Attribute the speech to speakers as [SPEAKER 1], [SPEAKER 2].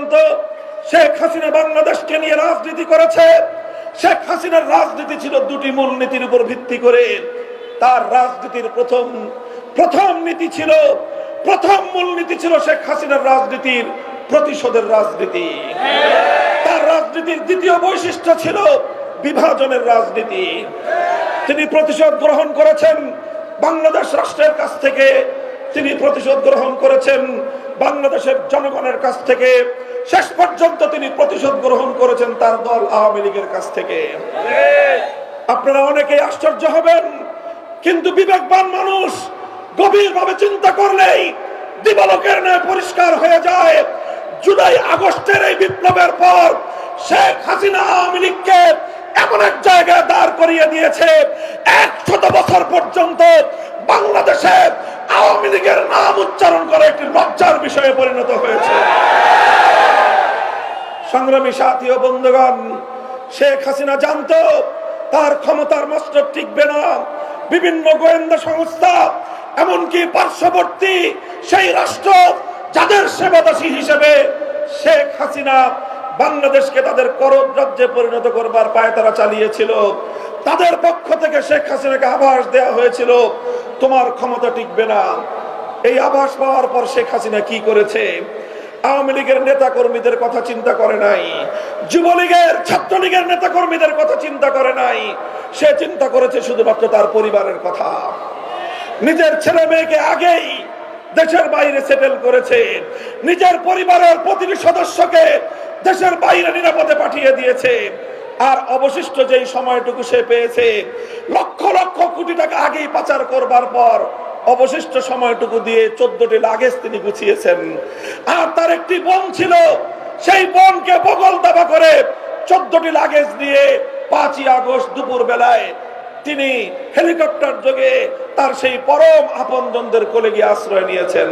[SPEAKER 1] পর্যন্ত শেখ হাসিনা বাংলাদেশকে নিয়ে রাজনীতি করেছে। শেখ হাসিনার রাজনীতি ছিল দুটি মূলনীতির উপর ভিত্তি করে। তার রাজনীতির প্রথম নীতি ছিল, প্রথম মূলনীতি ছিল শেখ হাসিনার রাজনীতির প্রতিশোধের রাজনীতি। তার রাজনীতির দ্বিতীয় বৈশিষ্ট্য ছিল বিভাজনের রাজনীতি। তিনি প্রতিশোধ গ্রহণ করেছেন বাংলাদেশ রাষ্ট্রের কাছ থেকে, তিনি প্রতিশোধ গ্রহণ করেছেন বাংলাদেশের জনগণের কাছ থেকে, শেষ পর্যন্ত তিনি প্রতিশোধ গ্রহণ করেছেন তার দল আওয়ামী লীগের কাছ থেকে। আপনারা অনেকেই আশ্চর্য হবেন, কিন্তু বিবেকবান মানুষ গভীরভাবে চিন্তা করলেই দিবালোকের ন্যায় পরিষ্কার হয়ে যায়। জুলাই আগস্টের এই বিপ্লবের পর শেখ হাসিনা আওয়ামী লীগকে এমন এক জায়গায় দাঁড় করিয়ে দিয়েছে, 100 বছর পর্যন্ত বাংলাদেশে আওয়ামী লীগের নাম উচ্চারণ করা একটি লজ্জার বিষয়ে পরিণত হয়েছে। সংগ্রামী সাথী ও বন্ধুগণ, শেখ হাসিনা জানতো তার ক্ষমতার মস্তক টিকবে না। বিভিন্ন গোয়েন্দা সংস্থা, এমনকি পার্শ্ববর্তী সেই রাষ্ট্র যাদের সেবাদাসী হিসেবে শেখ হাসিনা বাংলাদেশকে তাদের করদ রাজ্যে পরিণত করবার পায়তারা চালিয়েছিল, তাদের পক্ষ থেকে শেখ হাসিনাকে আভাস দেওয়া হয়েছিল তোমার ক্ষমতা টিকবে না। এই আভাস পাওয়ার পর শেখ হাসিনা কি করেছে? আওয়ামী লীগের নেতা কর্মীদের কথা চিন্তা করে নাই, যুবলীগের ছাত্রলীগের নেতা কর্মীদের কথা চিন্তা করে নাই। সে চিন্তা করেছে শুধুমাত্র তার পরিবারের কথা। নিজের ছেলে মেয়েকে আগেই দেশের বাইরে সেটেল করেছে, নিজের পরিবারের প্রতিটি সদস্যকে দেশের বাইরে নিরাপদে পাঠিয়ে দিয়েছে। আর অবশিষ্ট যেই সময়টুকু সে পেয়েছে, লক্ষ লক্ষ কোটি টাকা আগেই পাচার করবার পর অবশিষ্ট সময়টুকু দিয়ে 14টি লাগেজ তিনি গুছিয়েছেন। আর তার একটি বোন ছিল, সেই বোনকে বগল দাবা করে 14টি লাগেজ দিয়ে 5ই আগস্ট দুপুর বেলায় তিনি হেলিকপ্টার যোগে তার সেই পরম আপনজনদের কোলে গিয়ে আশ্রয় নিয়েছেন।